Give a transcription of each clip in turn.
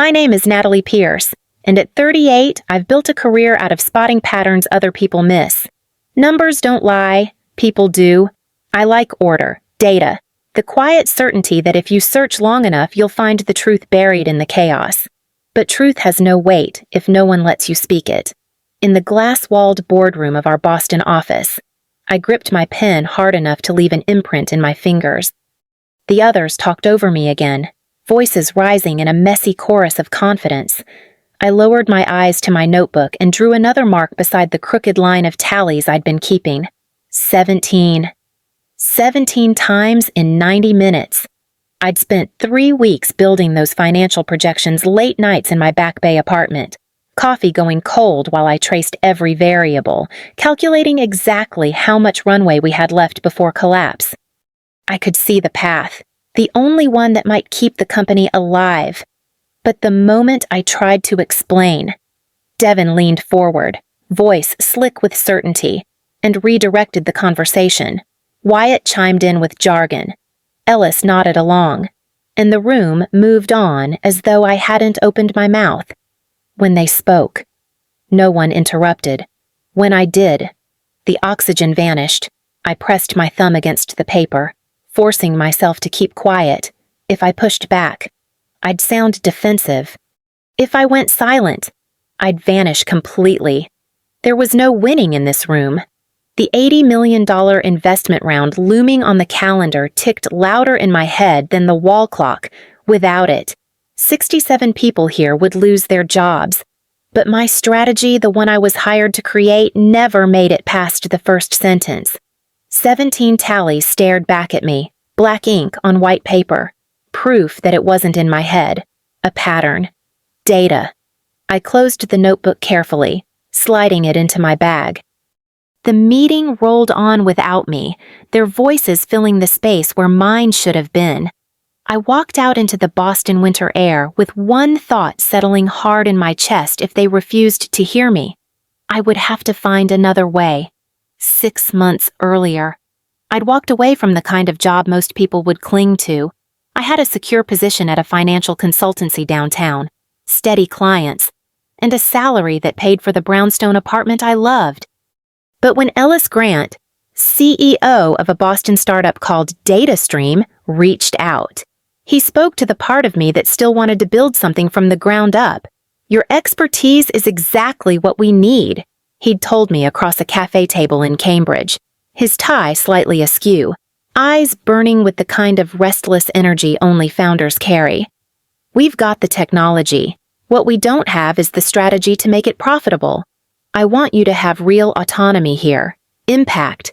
My name is Natalie Pierce, and at 38, I've built a career out of spotting patterns other people miss. Numbers don't lie, people do. I like order, data, the quiet certainty that if you search long enough, you'll find the truth buried in the chaos. But truth has no weight if no one lets you speak it. In the glass-walled boardroom of our Boston office, I gripped my pen hard enough to leave an imprint in my fingers. The others talked over me again, voices rising in a messy chorus of confidence. I lowered my eyes to my notebook and drew another mark beside the crooked line of tallies I'd been keeping. 17. 17 times in 90 minutes. I'd spent 3 weeks building those financial projections late nights in my Back Bay apartment, coffee going cold while I traced every variable, calculating exactly how much runway we had left before collapse. I could see the path, the only one that might keep the company alive. But the moment I tried to explain, Devin leaned forward, voice slick with certainty, and redirected the conversation. Wyatt chimed in with jargon. Ellis nodded along, and the room moved on as though I hadn't opened my mouth. When they spoke, no one interrupted. When I did, the oxygen vanished. I pressed my thumb against the paper, forcing myself to keep quiet. If I pushed back, I'd sound defensive. If I went silent, I'd vanish completely. There was no winning in this room. The $80 million investment round looming on the calendar ticked louder in my head than the wall clock. Without it, 67 people here would lose their jobs. But my strategy, the one I was hired to create, never made it past the first sentence. 17 tallies stared back at me, black ink on white paper. Proof that it wasn't in my head. A pattern. Data. I closed the notebook carefully, sliding it into my bag. The meeting rolled on without me, their voices filling the space where mine should have been. I walked out into the Boston winter air with one thought settling hard in my chest. If they refused to hear me, I would have to find another way. 6 months earlier, I'd walked away from the kind of job most people would cling to. I had a secure position at a financial consultancy downtown, steady clients, and a salary that paid for the brownstone apartment I loved. But when Ellis Grant, CEO of a Boston startup called DataStream, reached out, he spoke to the part of me that still wanted to build something from the ground up. Your expertise is exactly what we need, he'd told me across a cafe table in Cambridge, his tie slightly askew, eyes burning with the kind of restless energy only founders carry. We've got the technology. What we don't have is the strategy to make it profitable. I want you to have real autonomy here. Impact.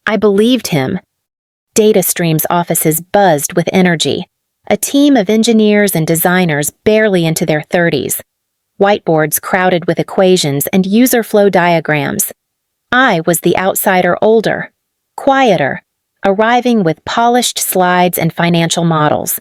I believed him. DataStream's offices buzzed with energy. A team of engineers and designers barely into their 30s. Whiteboards crowded with equations and user flow diagrams. I was the outsider, older, quieter, arriving with polished slides and financial models.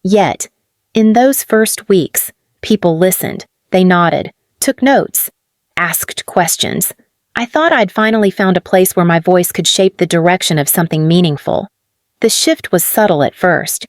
Yet, in those first weeks, people listened, they nodded, took notes, asked questions. I thought I'd finally found a place where my voice could shape the direction of something meaningful. The shift was subtle at first.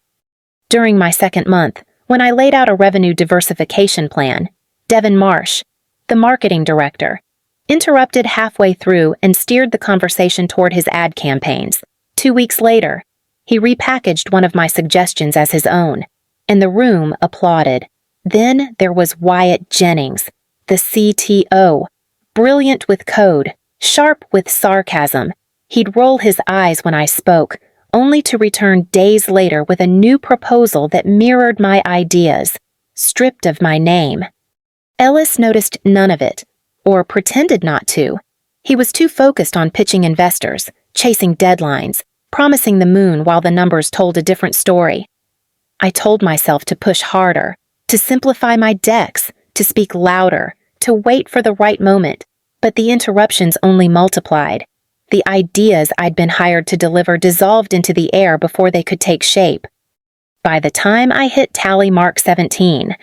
During my second month, when I laid out a revenue diversification plan, Devin Marsh, the marketing director, interrupted halfway through and steered the conversation toward his ad campaigns. 2 weeks later, he repackaged one of my suggestions as his own, and the room applauded. Then there was Wyatt Jennings, the CTO, brilliant with code, sharp with sarcasm. He'd roll his eyes when I spoke, only to return days later with a new proposal that mirrored my ideas, stripped of my name. Ellis noticed none of it, or pretended not to. He was too focused on pitching investors, chasing deadlines, promising the moon while the numbers told a different story. I told myself to push harder, to simplify my decks, to speak louder, to wait for the right moment, but the interruptions only multiplied. The ideas I'd been hired to deliver dissolved into the air before they could take shape. By the time I hit tally mark 17,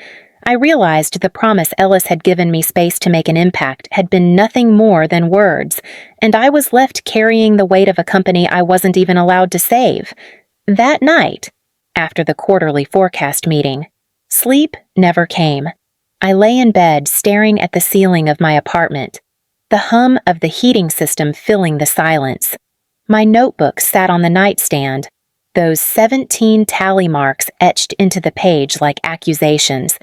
I realized the promise Ellis had given me space to make an impact had been nothing more than words, and I was left carrying the weight of a company I wasn't even allowed to save. That night, after the quarterly forecast meeting, Sleep never came. I lay in bed staring at the ceiling of my apartment, the hum of the heating system filling the silence. My notebook sat on the nightstand, those 17 tally marks etched into the page like accusations.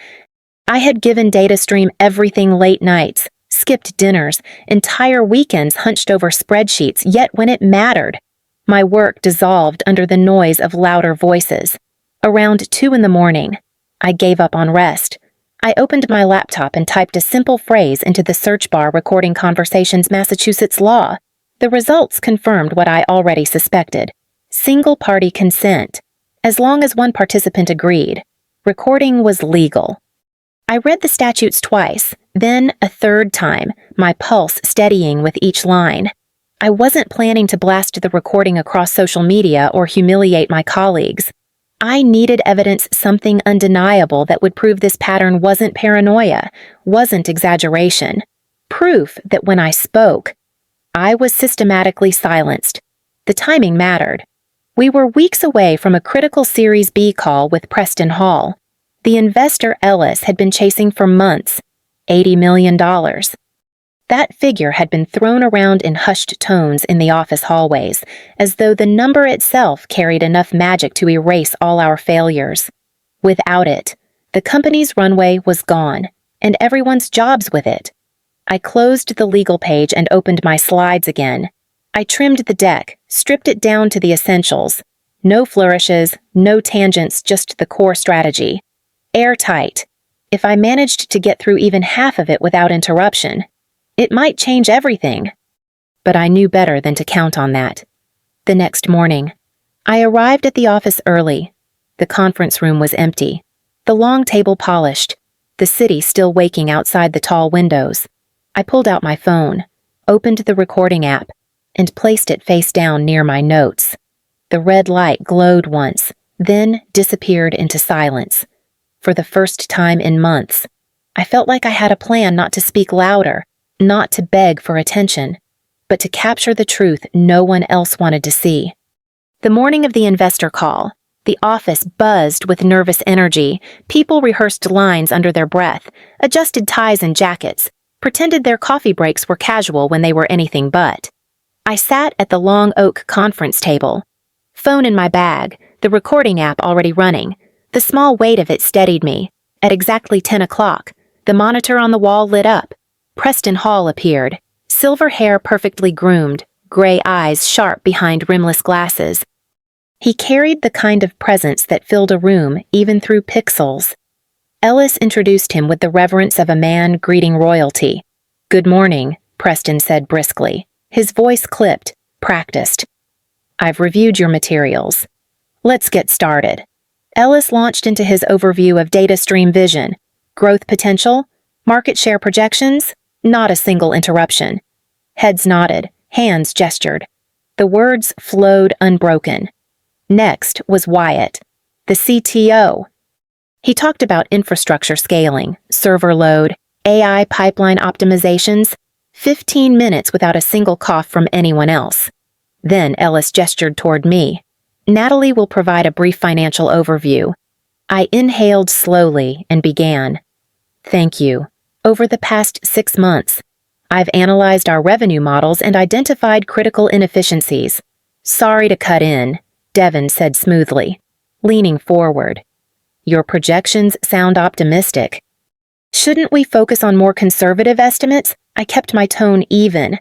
I had given DataStream everything: late nights, skipped dinners, entire weekends hunched over spreadsheets, yet when it mattered, my work dissolved under the noise of louder voices. Around 2 in the morning, I gave up on rest. I opened my laptop and typed a simple phrase into the search bar: recording conversations, Massachusetts law. The results confirmed what I already suspected. Single-party consent. As long as one participant agreed, recording was legal. I read the statutes twice, then a third time, my pulse steadying with each line. I wasn't planning to blast the recording across social media or humiliate my colleagues. I needed evidence, something undeniable that would prove this pattern wasn't paranoia, wasn't exaggeration. Proof that when I spoke, I was systematically silenced. The timing mattered. We were weeks away from a critical Series B call with Preston Hall. The investor Ellis had been chasing for months, $80 million. That figure had been thrown around in hushed tones in the office hallways, as though the number itself carried enough magic to erase all our failures. Without it, the company's runway was gone, and everyone's jobs with it. I closed the legal page and opened my slides again. I trimmed the deck, stripped it down to the essentials. No flourishes, no tangents, just the core strategy. Airtight. If I managed to get through even half of it without interruption, it might change everything. But I knew better than to count on that. The next morning, I arrived at the office early. The conference room was empty, the long table polished, the city still waking outside the tall windows. I pulled out my phone, opened the recording app, and placed it face down near my notes. The red light glowed once, then disappeared into silence. For the first time in months, I felt like I had a plan: not to speak louder, not to beg for attention, but to capture the truth no one else wanted to see. The morning of the investor call, the office buzzed with nervous energy. People rehearsed lines under their breath, adjusted ties and jackets, pretended their coffee breaks were casual when they were anything but. I sat at the long oak conference table, phone in my bag, the recording app already running. The small weight of it steadied me. At exactly 10 o'clock, the monitor on the wall lit up. Preston Hall appeared, silver hair perfectly groomed, gray eyes sharp behind rimless glasses. He carried the kind of presence that filled a room even through pixels. Ellis introduced him with the reverence of a man greeting royalty. "Good morning," Preston said briskly. His voice clipped, practiced. "I've reviewed your materials. Let's get started." Ellis launched into his overview of DataStream vision, growth potential, market share projections. Not a single interruption. Heads nodded, hands gestured. The words flowed unbroken. Next was Wyatt, the CTO. He talked about infrastructure scaling, server load, AI pipeline optimizations, 15 minutes without a single cough from anyone else. Then Ellis gestured toward me. "Natalie will provide a brief financial overview." I inhaled slowly and began. "Thank you. Over the past 6 months, I've analyzed our revenue models and identified critical inefficiencies." "Sorry to cut in," Devin said smoothly, leaning forward. "Your projections sound optimistic. Shouldn't we focus on more conservative estimates?" I kept my tone even.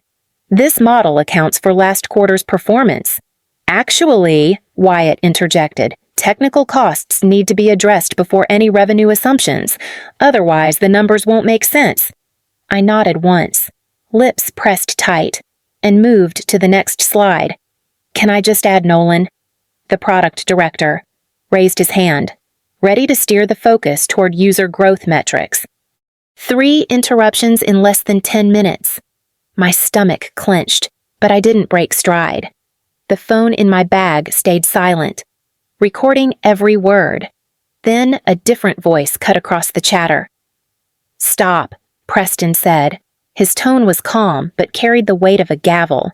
"This model accounts for last quarter's performance." "Actually," Wyatt interjected, "technical costs need to be addressed before any revenue assumptions. Otherwise, the numbers won't make sense." I nodded once, lips pressed tight, and moved to the next slide. "Can I just add Nolan?" The product director raised his hand, ready to steer the focus toward user growth metrics. 3 interruptions in less than 10 minutes. My stomach clenched, but I didn't break stride. The phone in my bag stayed silent, recording every word. Then a different voice cut across the chatter. "Stop," Preston said. His tone was calm, but carried the weight of a gavel.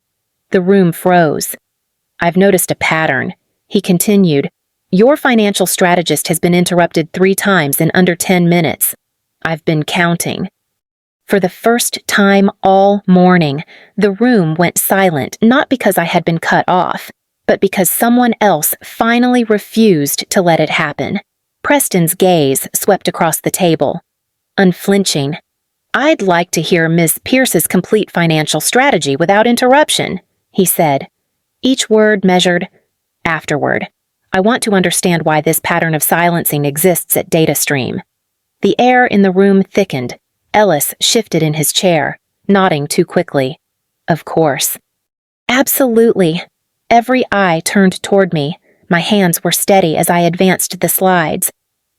The room froze. "I've noticed a pattern," he continued. Your financial strategist has been interrupted 3 times in under 10 minutes. I've been counting. For the first time all morning, the room went silent, not because I had been cut off, but because someone else finally refused to let it happen. Preston's gaze swept across the table. Unflinching. "I'd like to hear Ms. Pierce's complete financial strategy without interruption," he said. Each word measured. "Afterward. I want to understand why this pattern of silencing exists at DataStream." The air in the room thickened. Ellis shifted in his chair, nodding too quickly. "Of course." "Absolutely." Every eye turned toward me. My hands were steady as I advanced the slides.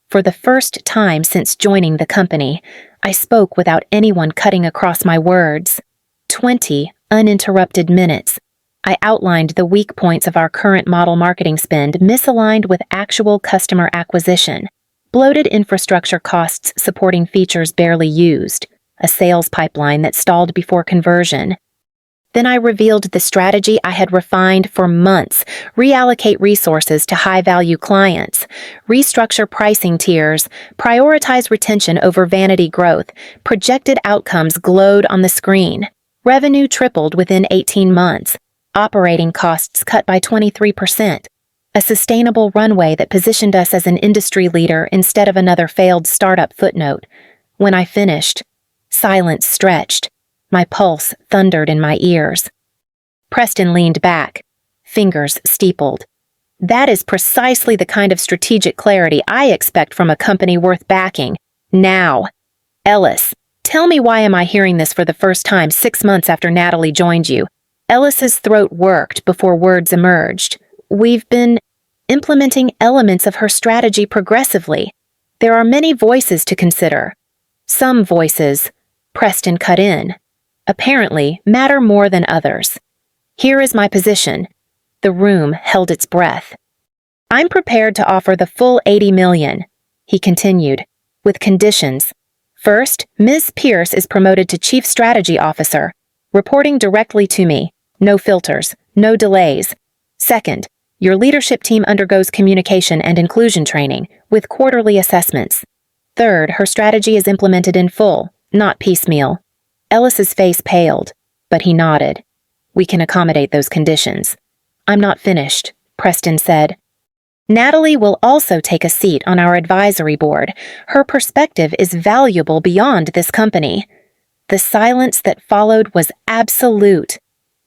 For the first time since joining the company, I spoke without anyone cutting across my words. 20 uninterrupted minutes. I outlined the weak points of our current model marketing spend misaligned with actual customer acquisition, bloated infrastructure costs supporting features barely used, a sales pipeline that stalled before conversion. Then I revealed the strategy I had refined for months: reallocate resources to high-value clients, restructure pricing tiers, prioritize retention over vanity growth. Projected outcomes glowed on the screen. Revenue tripled within 18 months. Operating costs cut by 23%. A sustainable runway that positioned us as an industry leader instead of another failed startup footnote. When I finished, silence stretched. My pulse thundered in my ears. Preston leaned back, fingers steepled. "That is precisely the kind of strategic clarity I expect from a company worth backing. Now. Ellis, tell me, why am I hearing this for the first time 6 months after Natalie joined you?" Ellis's throat worked before words emerged. "We've been implementing elements of her strategy progressively. There are many voices to consider. Some voices," Preston cut in, "apparently matter more than others. Here is my position." The room held its breath. "I'm prepared to offer the full $80 million, he continued, "with conditions. First, Ms. Pierce is promoted to Chief Strategy Officer, reporting directly to me. No filters, no delays. Second, your leadership team undergoes communication and inclusion training, with quarterly assessments. Third, her strategy is implemented in full, not piecemeal." Ellis's face paled, but he nodded. "We can accommodate those conditions." "I'm not finished," Preston said. "Natalie will also take a seat on our advisory board. Her perspective is valuable beyond this company." The silence that followed was absolute.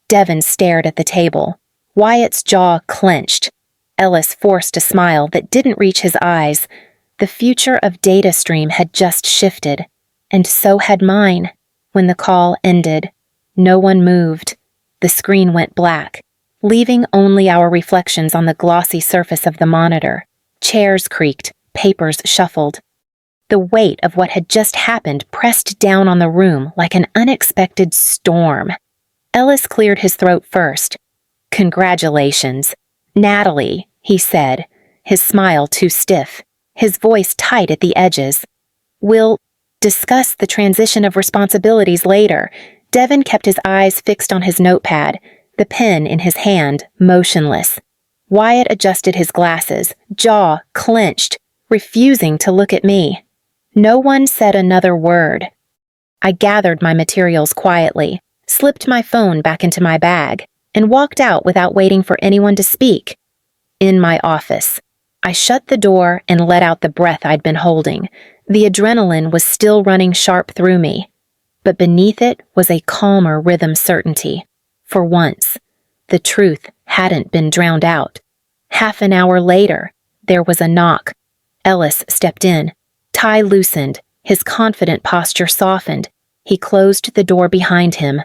Devon stared at the table. Wyatt's jaw clenched. Ellis forced a smile that didn't reach his eyes. The future of DataStream had just shifted, and so had mine. When the call ended, no one moved. The screen went black, leaving only our reflections on the glossy surface of the monitor. Chairs creaked, papers shuffled. The weight of what had just happened pressed down on the room like an unexpected storm. Ellis cleared his throat first. "Congratulations, Natalie," he said, his smile too stiff, his voice tight at the edges. "We'll discuss the transition of responsibilities later." Devon kept his eyes fixed on his notepad, the pen in his hand, motionless. Wyatt adjusted his glasses, jaw clenched, refusing to look at me. No one said another word. I gathered my materials quietly, slipped my phone back into my bag, and walked out without waiting for anyone to speak. In my office, I shut the door and let out the breath I'd been holding. The adrenaline was still running sharp through me, but beneath it was a calmer rhythm certainty. For once, the truth hadn't been drowned out. Half an hour later, there was a knock. Ellis stepped in. Tie loosened, his confident posture softened. He closed the door behind him.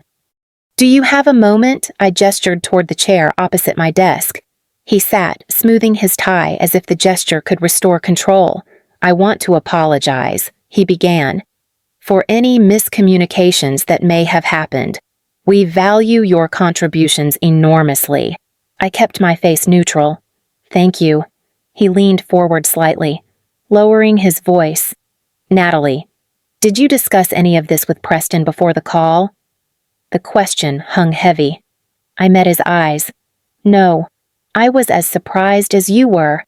"Do you have a moment?" I gestured toward the chair opposite my desk. He sat, smoothing his tie as if the gesture could restore control. "I want to apologize," he began, "for any miscommunications that may have happened. We value your contributions enormously." I kept my face neutral. "Thank you." He leaned forward slightly, lowering his voice. "Natalie, did you discuss any of this with Preston before the call?" The question hung heavy. I met his eyes. "No, I was as surprised as you were."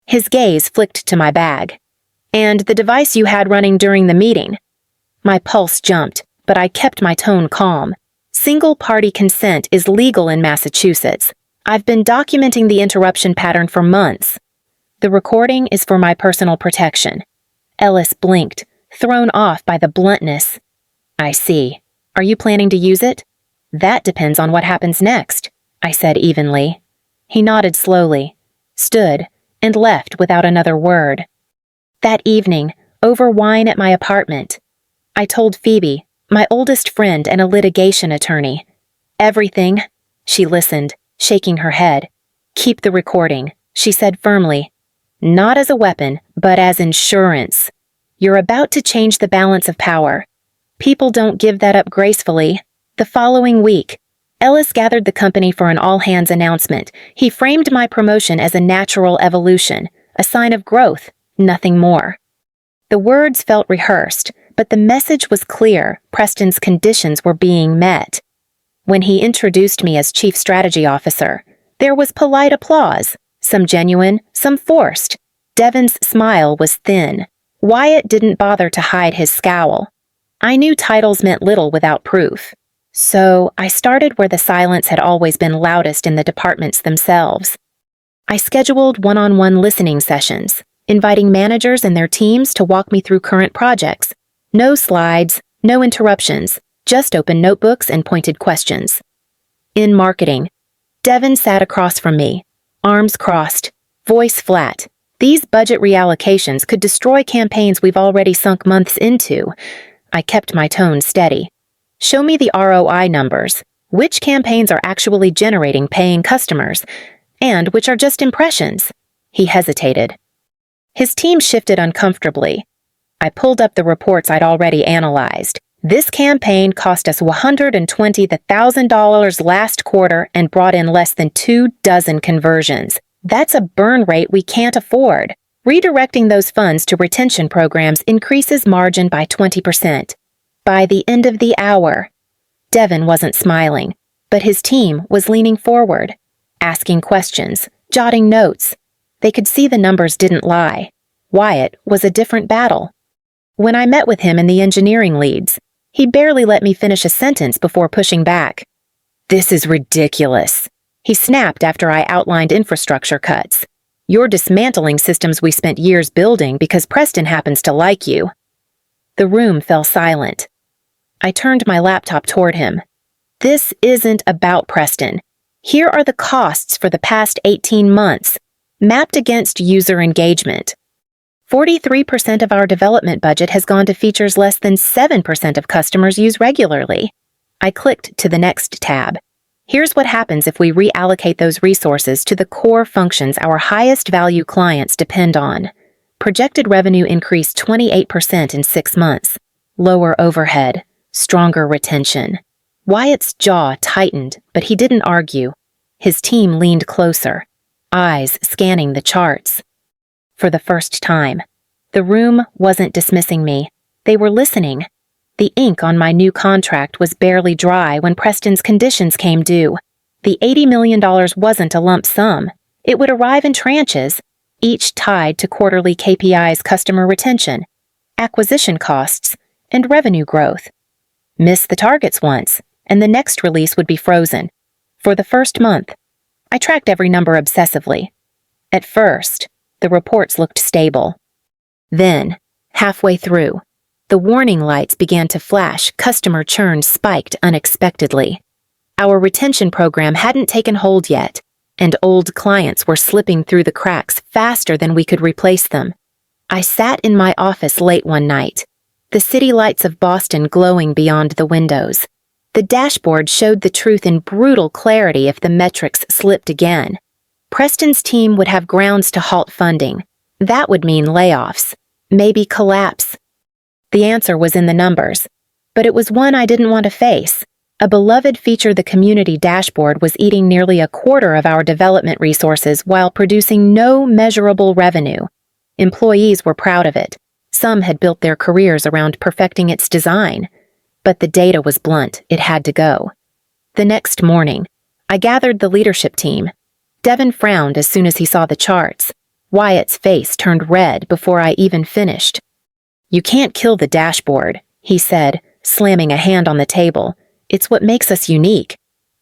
His gaze flicked to my bag. "And the device you had running during the meeting." My pulse jumped, but I kept my tone calm. Single-party consent is legal in Massachusetts. I've been documenting the interruption pattern for months. "The recording is for my personal protection." Ellis blinked, thrown off by the bluntness. "I see. Are you planning to use it?" "That depends on what happens next," I said evenly. He nodded slowly, stood, and left without another word. That evening, over wine at my apartment, I told Phoebe, my oldest friend and a litigation attorney. "Everything." She listened, shaking her head. "Keep the recording," she said firmly. "Not as a weapon, but as insurance. You're about to change the balance of power. People don't give that up gracefully." The following week, Ellis gathered the company for an all-hands announcement. He framed my promotion as a natural evolution, a sign of growth, nothing more. The words felt rehearsed, but the message was clear. Preston's conditions were being met. When he introduced me as Chief Strategy Officer, there was polite applause, some genuine, some forced. Devon's smile was thin. Wyatt didn't bother to hide his scowl. I knew titles meant little without proof. So I started where the silence had always been loudest in the departments themselves. I scheduled one-on-one listening sessions, inviting managers and their teams to walk me through current projects. No slides, no interruptions, just open notebooks and pointed questions. In marketing, Devon sat across from me, arms crossed, voice flat. These budget reallocations could destroy campaigns we've already sunk months into. I kept my tone steady. "Show me the ROI numbers. Which campaigns are actually generating paying customers, and which are just impressions?" He hesitated. His team shifted uncomfortably. I pulled up the reports I'd already analyzed. "This campaign cost us $120,000 last quarter and brought in less than 24 conversions. That's a burn rate we can't afford. Redirecting those funds to retention programs increases margin by 20%. By the end of the hour." Devon wasn't smiling, but his team was leaning forward, asking questions, jotting notes. They could see the numbers didn't lie. Wyatt was a different battle. When I met with him and the engineering leads, he barely let me finish a sentence before pushing back. "This is ridiculous," he snapped after I outlined infrastructure cuts. "You're dismantling systems we spent years building because Preston happens to like you." The room fell silent. I turned my laptop toward him. "This isn't about Preston. Here are the costs for the past 18 months, mapped against user engagement. 43% of our development budget has gone to features less than 7% of customers use regularly." I clicked to the next tab. "Here's what happens if we reallocate those resources to the core functions our highest value clients depend on. Projected revenue increased 28% in 6 months. Lower overhead, stronger retention." Wyatt's jaw tightened, but he didn't argue. His team leaned closer, eyes scanning the charts. For the first time, the room wasn't dismissing me. They were listening. The ink on my new contract was barely dry when Preston's conditions came due. The $80 million wasn't a lump sum. It would arrive in tranches, each tied to quarterly KPIs: customer retention, acquisition costs, and revenue growth. Miss the targets once, and the next release would be frozen. For the first month, I tracked every number obsessively. At first, the reports looked stable. Then, halfway through, the warning lights began to flash. Customer churn spiked unexpectedly. Our retention program hadn't taken hold yet, and old clients were slipping through the cracks faster than we could replace them. I sat in my office late one night, the city lights of Boston glowing beyond the windows. The dashboard showed the truth in brutal clarity if the metrics slipped again. Preston's team would have grounds to halt funding. That would mean layoffs, maybe collapse. The answer was in the numbers, but it was one I didn't want to face. A beloved feature, the community dashboard, was eating nearly a quarter of our development resources while producing no measurable revenue. Employees were proud of it. Some had built their careers around perfecting its design. But the data was blunt. It had to go. The next morning, I gathered the leadership team. Devon frowned as soon as he saw the charts. Wyatt's face turned red before I even finished. "You can't kill the dashboard," he said, slamming a hand on the table. "It's what makes us unique."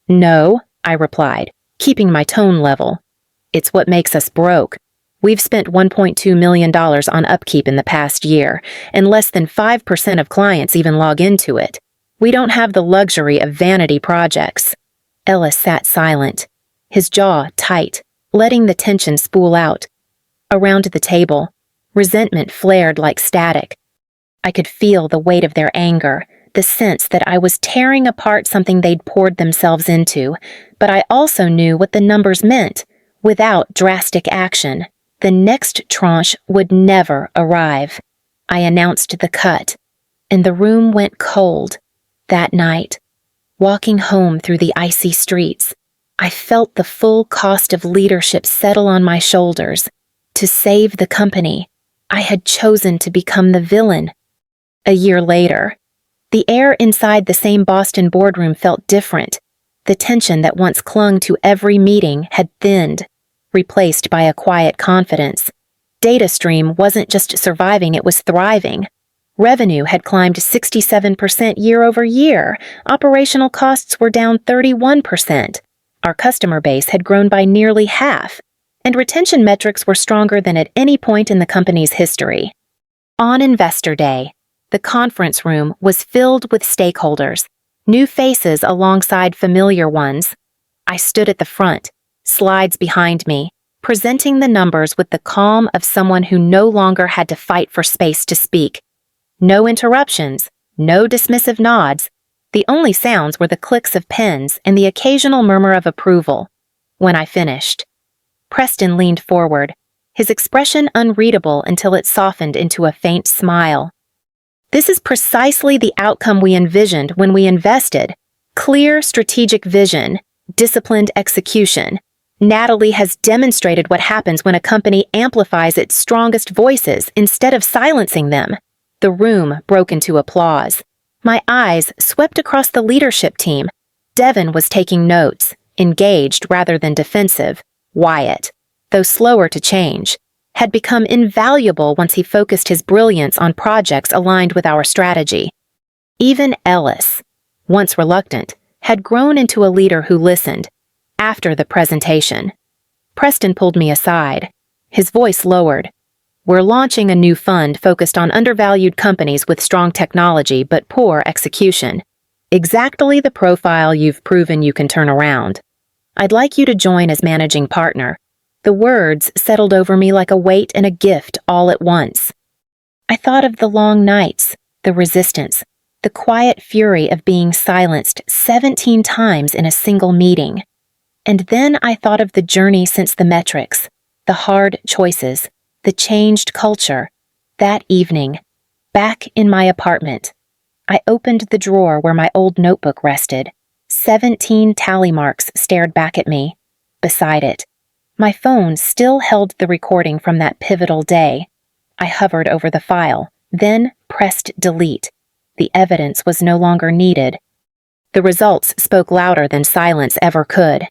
"No," I replied, keeping my tone level. "It's what makes us broke. We've spent $1.2 million on upkeep in the past year, and less than 5% of clients even log into it. We don't have the luxury of vanity projects." Ellis sat silent, his jaw tight, letting the tension spool out. Around the table, resentment flared like static. I could feel the weight of their anger, the sense that I was tearing apart something they'd poured themselves into, but I also knew what the numbers meant. Without drastic action, the next tranche would never arrive. I announced the cut, and the room went cold. That night, walking home through the icy streets, I felt the full cost of leadership settle on my shoulders. To save the company, I had chosen to become the villain. A year later, the air inside the same Boston boardroom felt different. The tension that once clung to every meeting had thinned, replaced by a quiet confidence. DataStream wasn't just surviving, it was thriving. Revenue had climbed 67% year over year. Operational costs were down 31%. Our customer base had grown by nearly half, and retention metrics were stronger than at any point in the company's history. On Investor Day, the conference room was filled with stakeholders, new faces alongside familiar ones. I stood at the front, slides behind me, presenting the numbers with the calm of someone who no longer had to fight for space to speak. No interruptions, no dismissive nods. The only sounds were the clicks of pens and the occasional murmur of approval. When I finished, Preston leaned forward, his expression unreadable until it softened into a faint smile. "This is precisely the outcome we envisioned when we invested. Clear strategic vision, disciplined execution. Natalie has demonstrated what happens when a company amplifies its strongest voices instead of silencing them." The room broke into applause. My eyes swept across the leadership team. Devin was taking notes, engaged rather than defensive. Wyatt, though slower to change, had become invaluable once he focused his brilliance on projects aligned with our strategy. Even Ellis, once reluctant, had grown into a leader who listened. After the presentation, Preston pulled me aside. His voice lowered. "We're launching a new fund focused on undervalued companies with strong technology but poor execution. Exactly the profile you've proven you can turn around. I'd like you to join as managing partner." The words settled over me like a weight and a gift all at once. I thought of the long nights, the resistance, the quiet fury of being silenced 17 times in a single meeting. And then I thought of the journey since the metrics, the hard choices, the changed culture. That evening, back in my apartment, I opened the drawer where my old notebook rested. 17 tally marks stared back at me. Beside it, my phone still held the recording from that pivotal day. I hovered over the file, then pressed delete. The evidence was no longer needed. The results spoke louder than silence ever could.